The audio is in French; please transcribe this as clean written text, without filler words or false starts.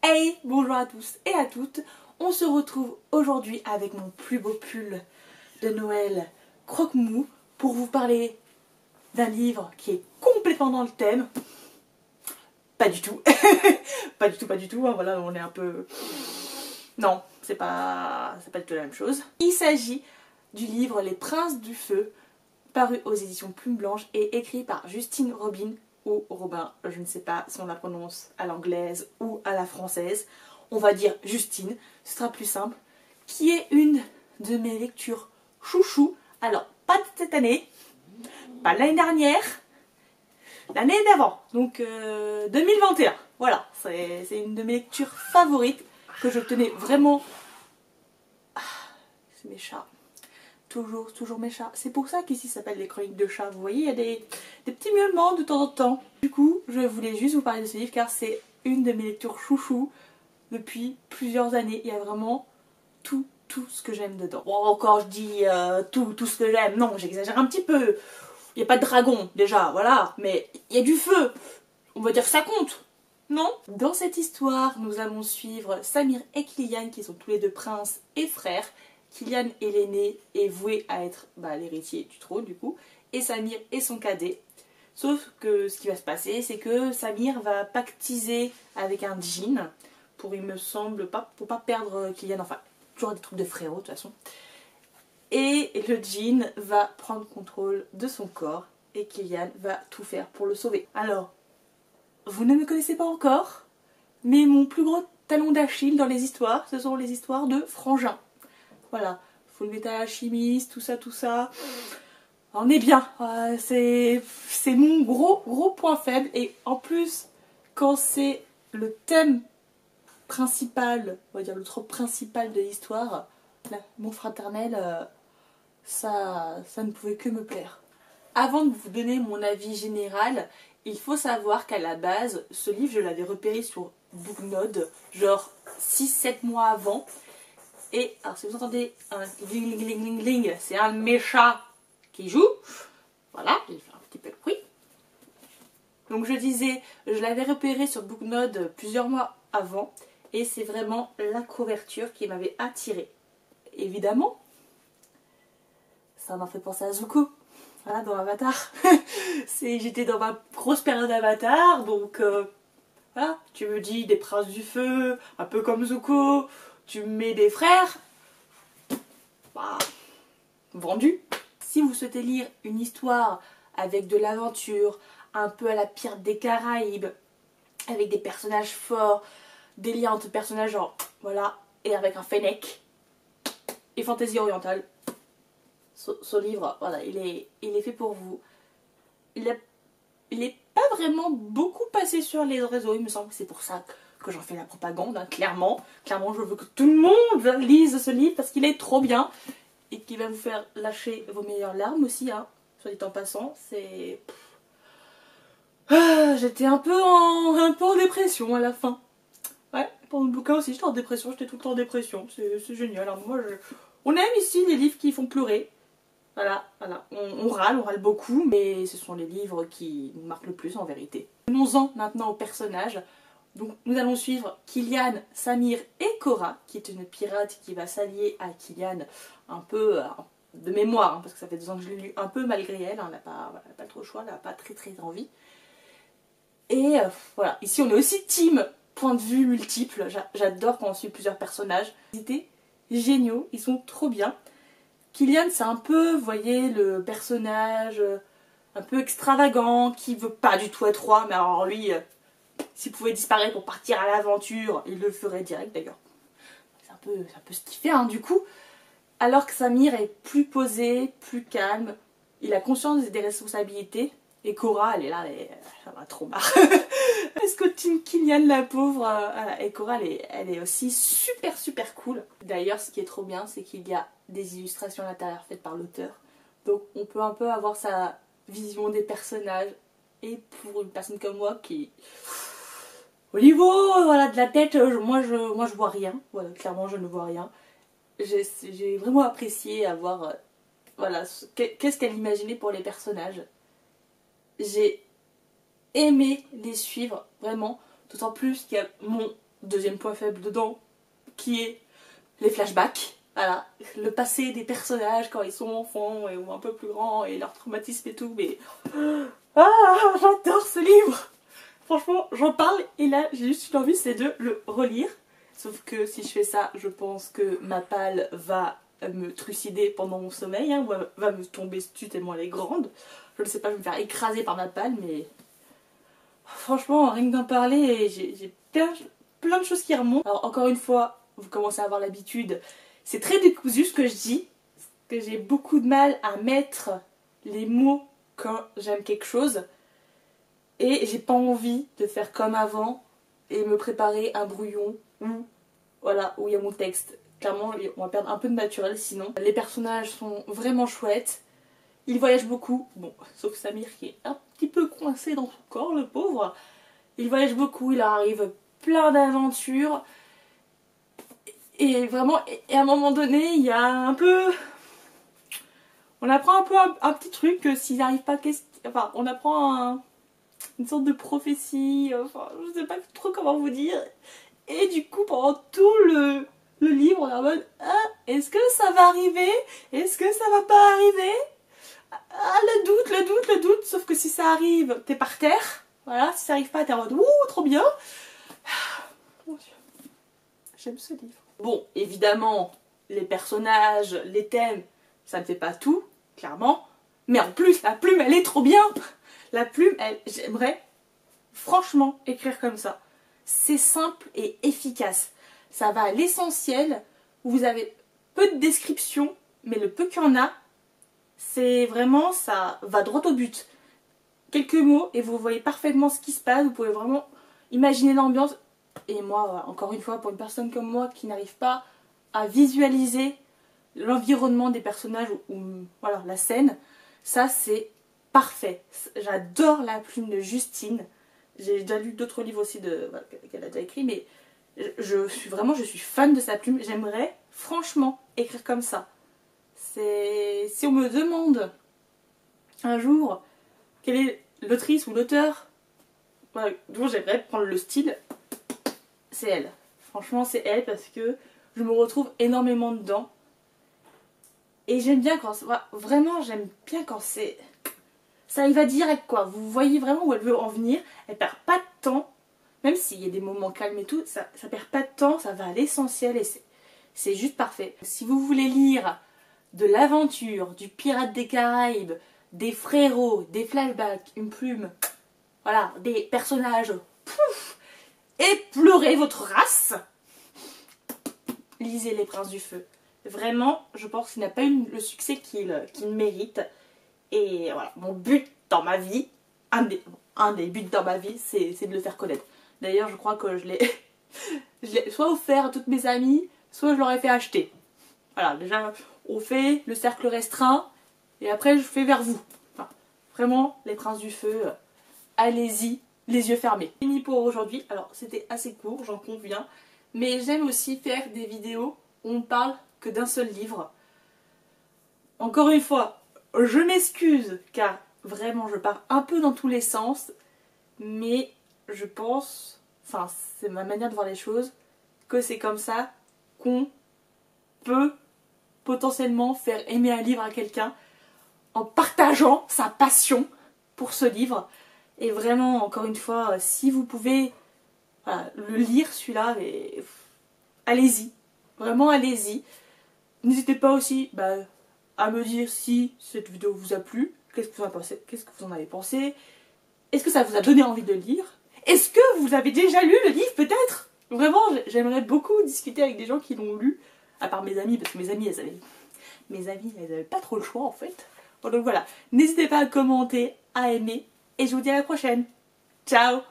Hey, bonjour à tous et à toutes. On se retrouve aujourd'hui avec mon plus beau pull de Noël croque-mou pour vous parler d'un livre qui est complètement dans le thème. Pas du tout. pas du tout. Hein, voilà, on est un peu... Non, c'est pas du tout la même chose. Il s'agit du livre Les Princes du Feu, paru aux éditions Plume Blanche et écrit par Justine Robin ou Robin, je ne sais pas si on la prononce à l'anglaise ou à la française. On va dire Justine, ce sera plus simple, qui est une de mes lectures chouchou. Alors, pas de cette année, pas l'année dernière, l'année d'avant, donc 2021. Voilà, c'est une de mes lectures favorites que je tenais vraiment... Ah, c'est mes chats. Toujours mes chats. C'est pour ça qu'ici ça s'appelle les chroniques de chats. Vous voyez, il y a des petits miaulements de temps en temps. Du coup, je voulais juste vous parler de ce livre car c'est une de mes lectures chouchou depuis plusieurs années. Il y a vraiment tout ce que j'aime dedans. Bon, quand je dis tout ce que j'aime, non, j'exagère un petit peu. Il n'y a pas de dragon, déjà, voilà. Mais il y a du feu. On va dire que ça compte. Non? Dans cette histoire, nous allons suivre Samir et Kylian qui sont tous les deux princes et frères. Kylian est l'aîné et voué à être l'héritier du trône du coup, et Samir est son cadet. Sauf que ce qui va se passer, c'est que Samir va pactiser avec un djinn pour, il me semble, pour pas perdre Kylian, enfin, toujours des trucs de frérot de toute façon. Et le djinn va prendre contrôle de son corps et Kylian va tout faire pour le sauver. Alors, vous ne me connaissez pas encore, mais mon plus gros talon d'Achille dans les histoires, ce sont les histoires de frangins. Voilà, Full Metal Alchemist, tout ça. On est bien, c'est mon gros point faible. Et en plus, quand c'est le thème principal, on va dire le trope principal de l'histoire, mon fraternel, ça ne pouvait que me plaire. Avant de vous donner mon avis général, il faut savoir qu'à la base, ce livre, je l'avais repéré sur Booknode, genre 6-7 mois avant. Et alors si vous entendez un gling, c'est un méchat qui joue. Voilà, il fait un petit peu de bruit. Donc je disais, je l'avais repéré sur Booknode plusieurs mois avant. Et c'est vraiment la couverture qui m'avait attirée. Évidemment, ça m'a fait penser à Zuko. Voilà, dans Avatar. J'étais dans ma grosse période Avatar. Donc voilà, tu me dis des princes du feu, un peu comme Zuko. Tu mets des frères, vendu. Si vous souhaitez lire une histoire avec de l'aventure, un peu à la Pirates des Caraïbes, avec des personnages forts, des liens entre personnages, genre, voilà, et avec un fennec, et fantaisie orientale, ce livre, voilà, il est fait pour vous. Il est pas vraiment beaucoup passé sur les réseaux, il me semble que c'est pour ça que j'en fais la propagande, hein, clairement. Clairement, je veux que tout le monde lise ce livre parce qu'il est trop bien et qu'il va vous faire lâcher vos meilleures larmes aussi, hein, soit dit en passant. C'est... j'étais un peu en dépression à la fin. Ouais, pendant le bouquin aussi, j'étais en dépression, j'étais tout le temps en dépression. C'est génial. Alors moi, on aime ici les livres qui font pleurer. Voilà. On râle beaucoup, mais ce sont les livres qui nous marquent le plus en vérité. Venons-en maintenant aux personnages. Donc nous allons suivre Kylian, Samir et Cora, qui est une pirate qui va s'allier à Kylian un peu de mémoire, hein, parce que ça fait 2 ans que je l'ai lu, un peu malgré elle, hein, elle n'a pas trop le choix, elle n'a pas très envie. Et voilà, ici on est aussi team point de vue multiple, j'adore quand on suit plusieurs personnages. Ils étaient géniaux, ils sont trop bien. Kylian c'est un peu, vous voyez, le personnage un peu extravagant, qui veut pas du tout être roi, mais alors lui... s'il pouvait disparaître pour partir à l'aventure, il le ferait direct d'ailleurs. C'est un peu ce qu'il fait hein, du coup. Alors que Samir est plus posé, plus calme. Il a conscience des responsabilités. Et Cora, elle est là, ça va trop marre. Est-ce que Team Kylian, la pauvre, et Cora, elle est aussi super cool. D'ailleurs, ce qui est trop bien, c'est qu'il y a des illustrations à l'intérieur faites par l'auteur. Donc on peut un peu avoir sa vision des personnages. Et pour une personne comme moi qui... Au niveau voilà, de la tête, moi je vois rien. Voilà, clairement je ne vois rien. J'ai vraiment apprécié avoir... voilà, qu'est-ce qu'elle imaginait pour les personnages. J'ai aimé les suivre, vraiment. D'autant plus qu'il y a mon deuxième point faible dedans, qui est les flashbacks. Voilà, le passé des personnages quand ils sont enfants ou un peu plus grands et leur traumatisme et tout, mais... Ah, j'adore ce livre! Franchement, j'en parle et là, j'ai juste une envie, c'est de le relire. Sauf que si je fais ça, je pense que ma palle va me trucider pendant mon sommeil, hein, ou va me tomber dessus tellement elle est grande. Je ne sais pas, je vais me faire écraser par ma palle, mais... Franchement, rien que d'en parler, j'ai plein de choses qui remontent. Alors encore une fois, vous commencez à avoir l'habitude, c'est très décousu ce que je dis, que j'ai beaucoup de mal à mettre les mots quand j'aime quelque chose. Et j'ai pas envie de faire comme avant et me préparer un brouillon où, voilà, où il y a mon texte. Clairement, on va perdre un peu de naturel sinon. Les personnages sont vraiment chouettes. Ils voyagent beaucoup. Bon, sauf Samir qui est un petit peu coincé dans son corps, le pauvre. Il voyage beaucoup, il leur arrive plein d'aventures. Et vraiment, et à un moment donné, il y a un peu... On apprend un peu un petit truc que s'ils n'arrivent pas... Enfin, on apprend une sorte de prophétie, enfin, je sais pas trop comment vous dire. Et du coup, pendant tout le livre, on est en mode ah, est-ce que ça va arriver? Est-ce que ça va pas arriver? Ah, le doute. Sauf que si ça arrive, t'es par terre. Voilà, si ça arrive pas, t'es en mode ouh, trop bien. Mon Dieu, j'aime ce livre. Bon, évidemment, les personnages, les thèmes, ça ne fait pas tout, clairement. Mais en plus, la plume, elle est trop bien. La plume, j'aimerais franchement écrire comme ça. C'est simple et efficace. Ça va à l'essentiel. Vous avez peu de descriptions, mais le peu qu'il y en a, c'est vraiment, ça va droit au but. Quelques mots et vous voyez parfaitement ce qui se passe. Vous pouvez vraiment imaginer l'ambiance. Et moi, encore une fois, pour une personne comme moi qui n'arrive pas à visualiser l'environnement des personnages ou voilà, la scène, ça c'est parfait. J'adore la plume de Justine. J'ai déjà lu d'autres livres aussi qu'elle a déjà écrit, mais je suis fan de sa plume. J'aimerais franchement écrire comme ça. Si on me demande un jour quelle est l'autrice ou l'auteur dont j'aimerais prendre le style, c'est elle. Franchement, c'est elle parce que je me retrouve énormément dedans. Et j'aime bien quand... Vraiment, j'aime bien quand c'est... Ça y va direct, quoi. Vous voyez vraiment où elle veut en venir. Elle perd pas de temps. Même s'il y a des moments calmes et tout, ça perd pas de temps. Ça va à l'essentiel et c'est juste parfait. Si vous voulez lire de l'aventure, du Pirate des Caraïbes, des frérots, des flashbacks, une plume, voilà, des personnages, pouf, et pleurer votre race, lisez Les Princes du Feu. Vraiment, je pense qu'il n'a pas eu le succès qu'il mérite. Et voilà, mon but dans ma vie, un des buts dans ma vie, c'est de le faire connaître. D'ailleurs, je crois que je l'ai soit offert à toutes mes amies, soit je leur ai fait acheter. Voilà, déjà, on fait le cercle restreint, et après je fais vers vous. Enfin, vraiment, Les Princes du Feu, allez-y, les yeux fermés. Fini pour aujourd'hui. Alors, c'était assez court, j'en conviens. Mais j'aime aussi faire des vidéos où on parle que d'un seul livre. Encore une fois, je m'excuse car vraiment je pars un peu dans tous les sens, mais je pense, enfin c'est ma manière de voir les choses, que c'est comme ça qu'on peut potentiellement faire aimer un livre à quelqu'un en partageant sa passion pour ce livre. Et vraiment, encore une fois, si vous pouvez le lire celui-là, allez-y, vraiment allez-y. N'hésitez pas aussi à me dire si cette vidéo vous a plu, qu'est-ce que vous en pensez, qu'est-ce que vous en avez pensé, est-ce que ça vous a donné envie de lire, est-ce que vous avez déjà lu le livre peut-être. Vraiment, j'aimerais beaucoup discuter avec des gens qui l'ont lu, à part mes amis, parce que mes amis, elles avaient pas trop le choix en fait. Bon, donc voilà, n'hésitez pas à commenter, à aimer, et je vous dis à la prochaine. Ciao!